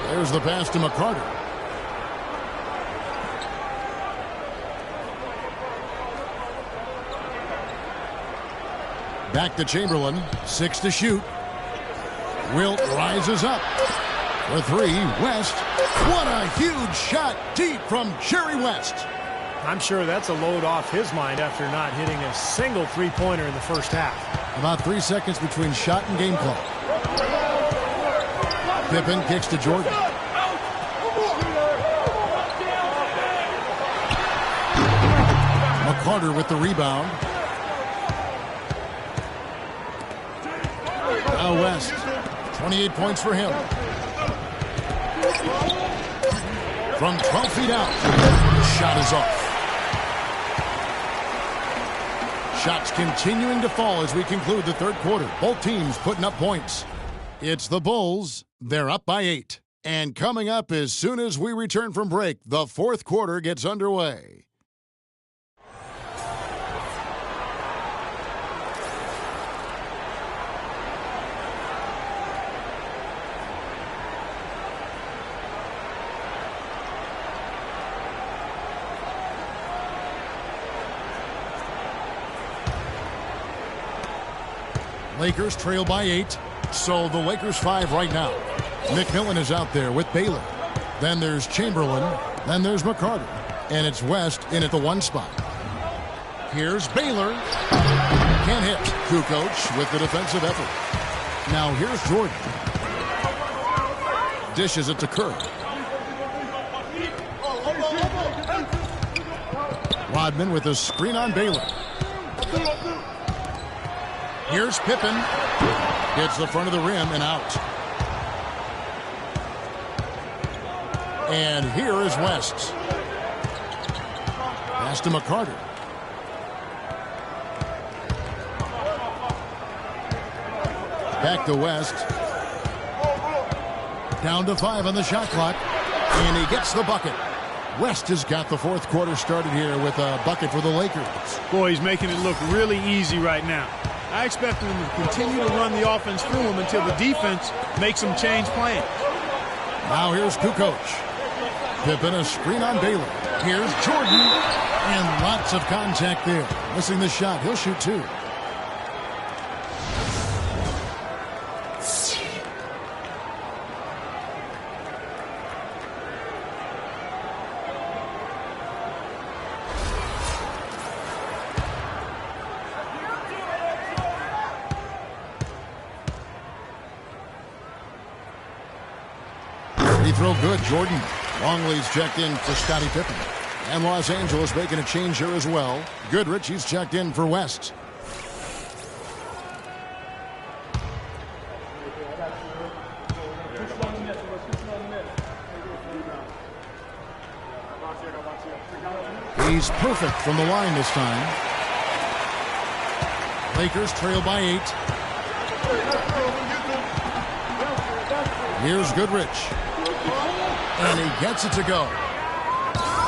There's the pass to McCarter. Back to Chamberlain. 6 to shoot. Wilt rises up. For 3, West. What a huge shot deep from Jerry West. I'm sure that's a load off his mind after not hitting a single three-pointer in the first half. About 3 seconds between shot and game clock. Pippen kicks to Jordan. McCarter with the rebound. Now West. 28 points for him. From 12 feet out. Shot is off. Shots continuing to fall as we conclude the third quarter. Both teams putting up points. It's the Bulls. They're up by 8. And coming up as soon as we return from break, the fourth quarter gets underway. Lakers trail by 8, so the Lakers 5 right now. McMillan is out there with Baylor. Then there's Chamberlain. Then there's McCarter. And it's West in at the 1 spot. Here's Baylor. Can't hit. Kukoc with the defensive effort. Now here's Jordan. Dishes it to Kerr. Rodman with a screen on Baylor. Here's Pippen. Hits the front of the rim and out. And here is West. Pass to McCarter. Back to West. Down to 5 on the shot clock. And he gets the bucket. West has got the fourth quarter started here with a bucket for the Lakers. Boy, he's making it look really easy right now. I expect them to continue to run the offense through him until the defense makes them change plans. Now here's Kukoc. Pippen a screen on Baylor. Here's Jordan. And lots of contact there. Missing the shot. He'll shoot 2. Throw good, Jordan. Longley's checked in for Scottie Pippen. And Los Angeles making a change here as well. Goodrich, he's checked in for West. He's perfect from the line this time. Lakers trail by 8. Here's Goodrich. And he gets it to go.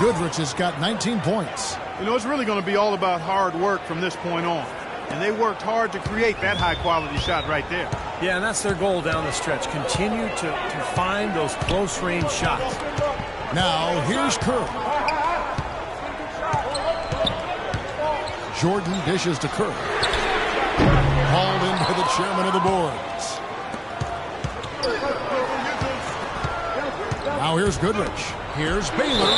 Goodrich has got 19 points. You know, it's really going to be all about hard work from this point on. And they worked hard to create that high-quality shot right there. Yeah, and that's their goal down the stretch. Continue to find those close-range shots. Now, here's Kerr. Jordan dishes to Kerr. Hauled into the chairman of the boards. Now here's Goodrich. Here's Baylor.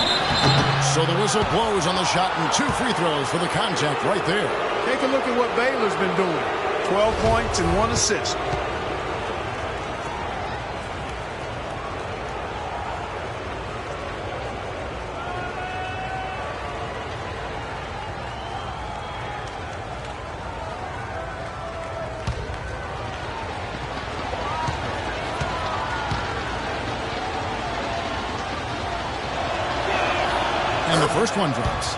So the whistle blows on the shot and 2 free throws for the contact right there. Take a look at what Baylor's been doing. 12 points and 1 assist. And the first one drops.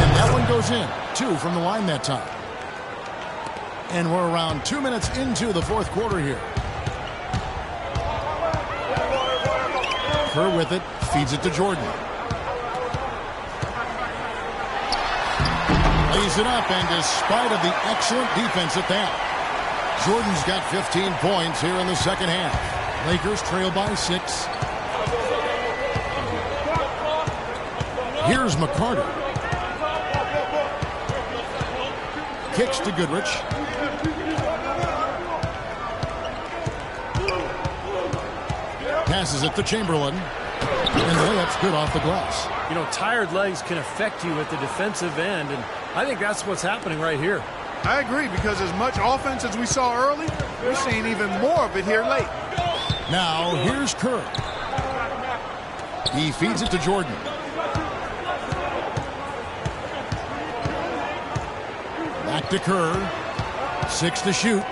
And that one goes in. 2 from the line that time. And we're around 2 minutes into the fourth quarter here. Kerr with it, feeds it to Jordan. Lays it up, and despite of the excellent defense at that, Jordan's got 15 points here in the second half. Lakers trail by 6. Here's McCarter. Kicks to Goodrich. Passes it to Chamberlain. And the layup's good off the glass. You know, tired legs can affect you at the defensive end, and I think that's what's happening right here. I agree, because as much offense as we saw early, we're seeing even more of it here late. Now, here's Kerr. He feeds it to Jordan. Back to Kerr. 6 to shoot.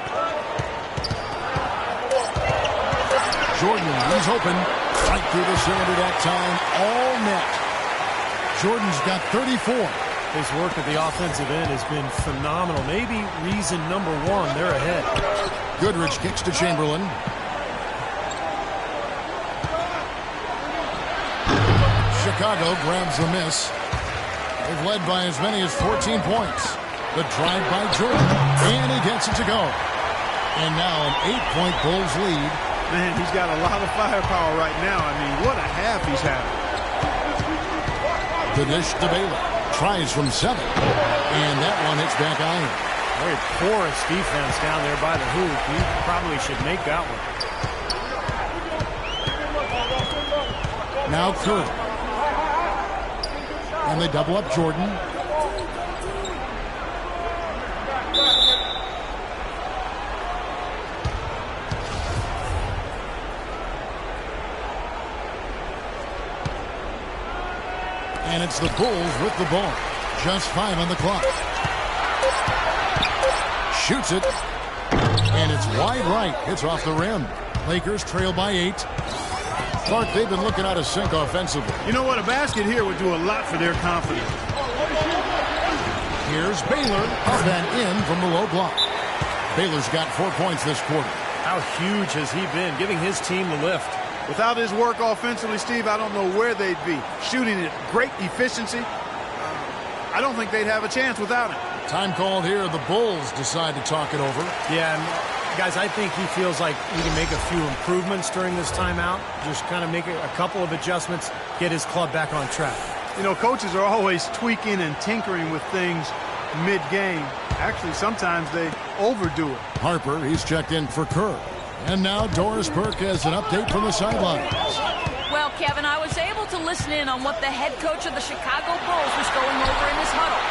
Jordan, he's open. Right through the cylinder that time. All net. Jordan's got 34. His work at the offensive end has been phenomenal. Maybe reason number 1, they're ahead. Goodrich kicks to Chamberlain. Chicago grabs the miss. They've led by as many as 14 points. The drive by Jordan. And he gets it to go. And now an 8-point Bulls lead. Man, he's got a lot of firepower right now. I mean, what a half he's having. The dish to Baylor. Tries from 7. And that one hits back iron. Very porous defense down there by the hoop. You probably should make that one. Now Kerr. And they double up Jordan. And it's the Bulls with the ball. Just 5 on the clock. Shoots it. And it's wide right. It's off the rim. Lakers trail by 8. Clark, they've been looking out of sync offensively. You know what? A basket here would do a lot for their confidence. Here's Baylor. Then in from the low block. Baylor's got 4 points this quarter. How huge has he been, giving his team the lift? Without his work offensively, Steve, I don't know where they'd be. Shooting at great efficiency. I don't think they'd have a chance without him. Time called here. The Bulls decide to talk it over. Yeah, and guys, I think he feels like he can make a few improvements during this timeout. Just kind of make a couple of adjustments, get his club back on track. You know, coaches are always tweaking and tinkering with things mid-game. Actually, sometimes they overdo it. Harper, he's checked in for Kerr. And now Doris Burke has an update from the sidelines. Well, Kevin, I was able to listen in on what the head coach of the Chicago Bulls was going over in his huddle.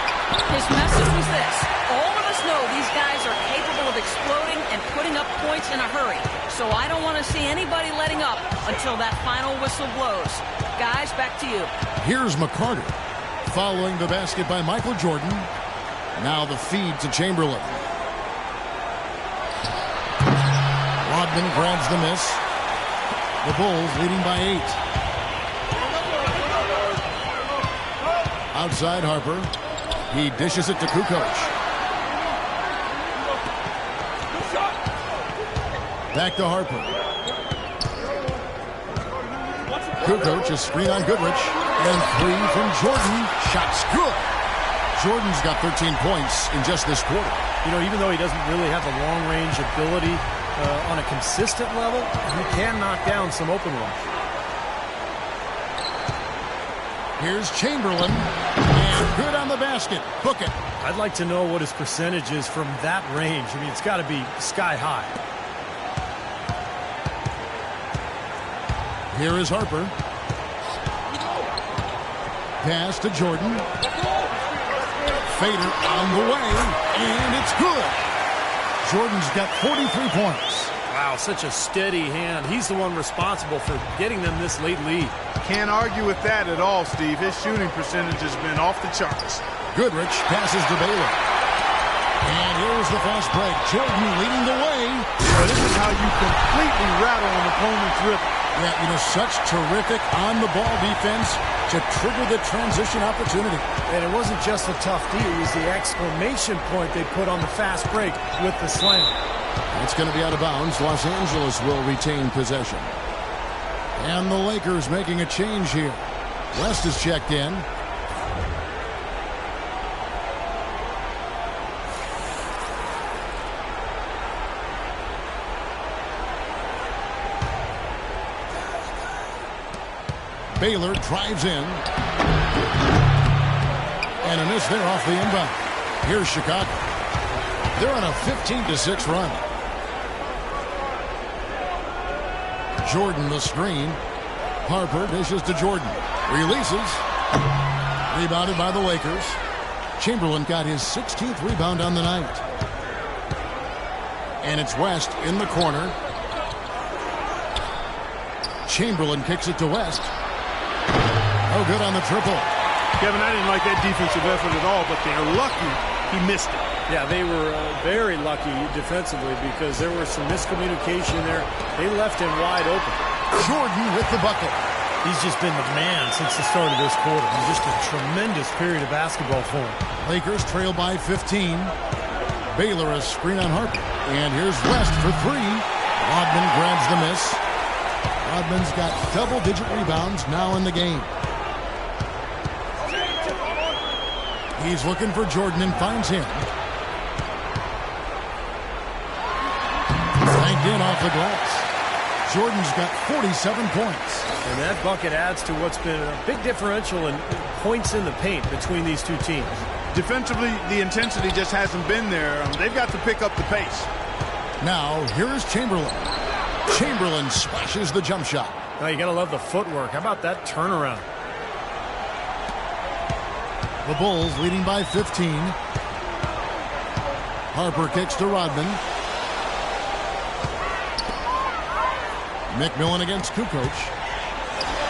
His message was this: all of us know these guys are capable of exploding and putting up points in a hurry. So I don't want to see anybody letting up until that final whistle blows. Guys, back to you. Here's McCarter. Following the basket by Michael Jordan. Now the feed to Chamberlain. Rodman grabs the miss. The Bulls leading by 8. Outside Harper. He dishes it to Kukoc. Back to Harper. Kukoc, a screen on Goodrich. And 3 from Jordan. Shot's good. Jordan's got 13 points in just this quarter. You know, even though he doesn't really have the long-range ability on a consistent level, he can knock down some open ones. Here's Chamberlain. And good on the basket. Book it. I'd like to know what his percentage is from that range. I mean, it's got to be sky high. Here is Harper. Pass to Jordan. Fader on the way, and it's good. Jordan's got 43 points. Wow, such a steady hand. He's the one responsible for getting them this late lead. Can't argue with that at all, Steve. His shooting percentage has been off the charts. Goodrich passes to Baylor. And here's the fast break. Jordan leading the way. So this is how you completely rattle an opponent's rhythm. Yeah, you know, such terrific on-the-ball defense to trigger the transition opportunity. And it wasn't just a tough D, it was the exclamation point they put on the fast break with the slam. It's going to be out of bounds. Los Angeles will retain possession. And the Lakers making a change here. West is checked in. Baylor drives in. And a miss there off the inbound. Here's Chicago. They're on a 15-6 run. Jordan the screen. Harper dishes to Jordan. Releases. Rebounded by the Lakers. Chamberlain got his 16th rebound on the night. And it's West in the corner. Chamberlain kicks it to West. Oh, good on the triple. Kevin, I didn't like that defensive effort at all, but they're lucky he missed it. Yeah, they were very lucky defensively because there was some miscommunication there. They left him wide open. Jordan with the bucket. He's just been the man since the start of this quarter. Just a tremendous period of basketball for him. Lakers trail by 15. Baylor a screen on Harper. And here's West for 3. Rodman grabs the miss. Rodman's got double-digit rebounds now in the game. He's looking for Jordan and finds him. Banked in off the glass. Jordan's got 47 points. And that bucket adds to what's been a big differential in points in the paint between these two teams. Defensively, the intensity just hasn't been there. They've got to pick up the pace. Now, here is Chamberlain. Chamberlain splashes the jump shot. Now, you got to love the footwork. How about that turnaround? The Bulls leading by 15. Harper kicks to Rodman. McMillan against Kukoc.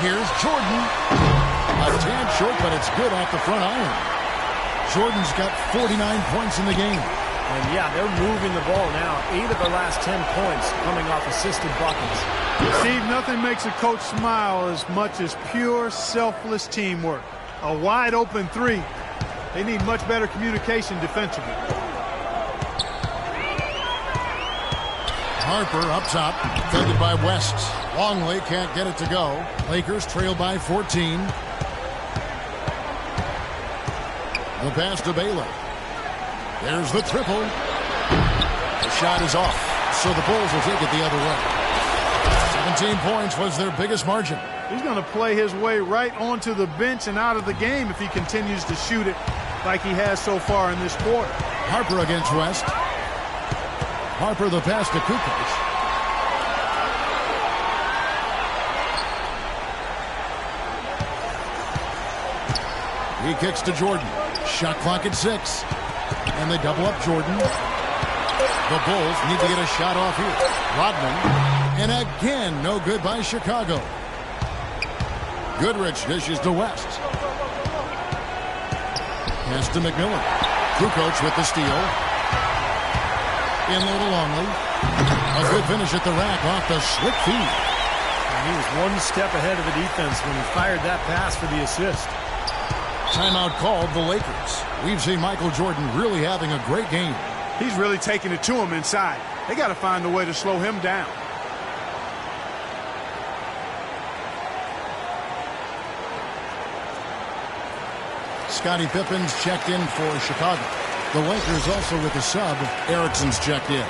Here's Jordan. A tad short, but it's good off the front iron. Jordan's got 49 points in the game. And yeah, they're moving the ball now. 8 of the last 10 points coming off assisted buckets. Steve, nothing makes a coach smile as much as pure, selfless teamwork. A wide open 3. They need much better communication defensively. Harper up top, defended by West. Longley can't get it to go. Lakers trail by 14. The pass to Baylor. There's the triple. The shot is off, so the Bulls will take it the other way. 17 points was their biggest margin. He's going to play his way right onto the bench and out of the game if he continues to shoot it like he has so far in this quarter. Harper against West. Harper the pass to Kukoc. He kicks to Jordan. Shot clock at 6. And they double up Jordan. The Bulls need to get a shot off here. Rodman. And again, no good by Chicago. Goodrich dishes to West. Pass to McMillan. Kukoc with the steal. In low to Longley. A good finish at the rack off the slick feed. And he was one step ahead of the defense when he fired that pass for the assist. Timeout called the Lakers. We've seen Michael Jordan really having a great game. He's really taking it to him inside. They got to find a way to slow him down. Scottie Pippen's checked in for Chicago. The Lakers also with the sub. Erickson's checked in.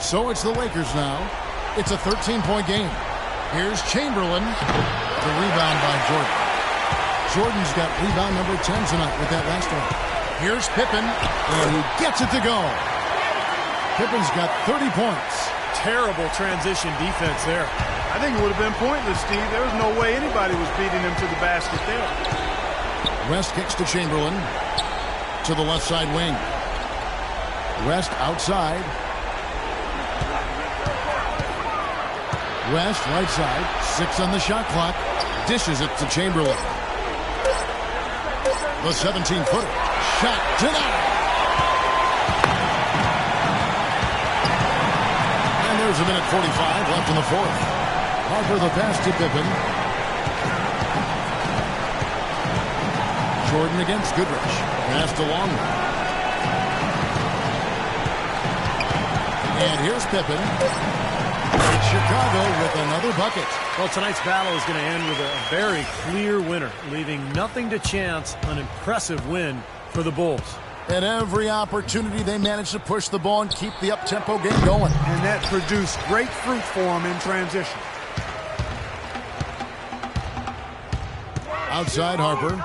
So it's the Lakers now. It's a 13-point game. Here's Chamberlain. The rebound by Jordan. Jordan's got rebound number 10 tonight with that last one. Here's Pippen, and he gets it to go. Pippen's got 30 points. Terrible transition defense there. I think it would have been pointless, Steve. There was no way anybody was beating him to the basket there. West kicks to Chamberlain. To the left side wing. West outside. West right side. 6 on the shot clock. Dishes it to Chamberlain. The 17-footer. Shot denied. And there's a minute 45 left in the fourth. Harper the pass to Pippen. Jordan against Goodrich. Pass to Longley. And here's Pippen. It's Chicago with another bucket. Well, tonight's battle is going to end with a very clear winner, leaving nothing to chance. An impressive win for the Bulls. At every opportunity, they managed to push the ball and keep the up-tempo game going. And that produced great fruit for them in transition. Outside Harper.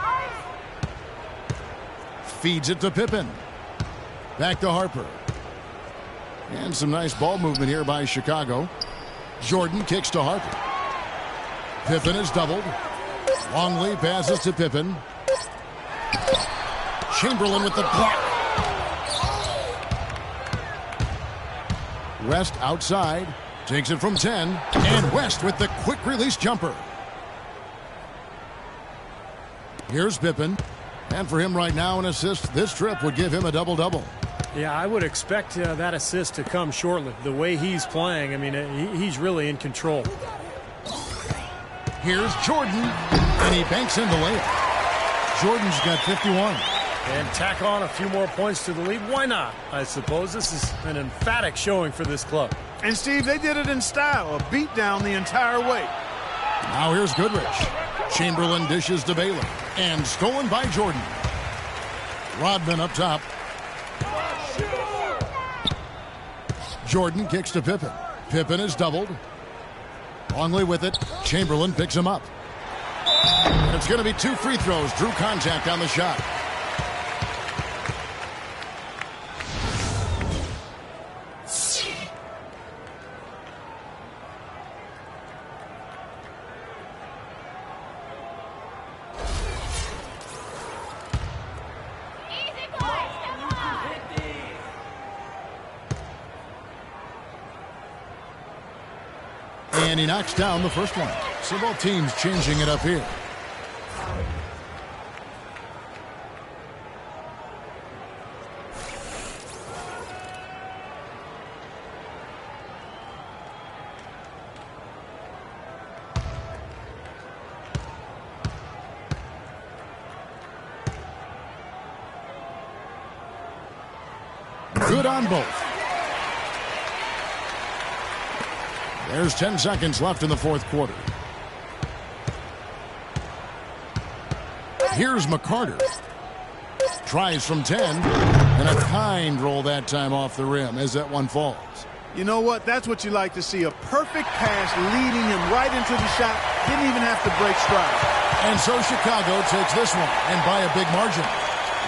Feeds it to Pippen. Back to Harper. And some nice ball movement here by Chicago. Jordan kicks to Harper. Pippen is doubled. Longley passes to Pippen. Chamberlain with the block. West outside. Takes it from 10. And West with the quick release jumper. Here's Pippen. And for him right now, an assist this trip would give him a double-double. Yeah, I would expect that assist to come shortly. The way he's playing, I mean, he's really in control. Here's Jordan, and he banks in the layup. Jordan's got 51. And tack on a few more points to the lead. Why not? I suppose this is an emphatic showing for this club. And, Steve, they did it in style, a beat down the entire way. Now here's Goodrich. Chamberlain dishes to Baylor, and stolen by Jordan. Rodman up top. Jordan kicks to Pippen. Pippen is doubled. Longley with it. Chamberlain picks him up. And it's going to be 2 free throws. Drew contact on the shot. And he knocks down the first one. So both teams changing it up here. Good on both. There's 10 seconds left in the fourth quarter. Here's McCarter. Tries from 10. And a kind roll that time off the rim as that one falls. You know what? That's what you like to see. A perfect pass leading him right into the shot. Didn't even have to break stride. And so Chicago takes this one, and by a big margin.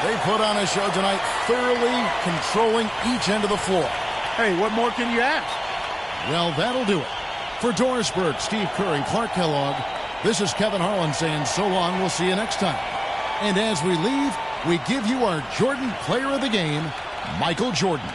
They put on a show tonight, thoroughly controlling each end of the floor. Hey, what more can you ask? Well, that'll do it. For Doris Burke, Steve Kerr, and Clark Kellogg, this is Kevin Harlan saying so long. We'll see you next time. And as we leave, we give you our Jordan Player of the Game, Michael Jordan.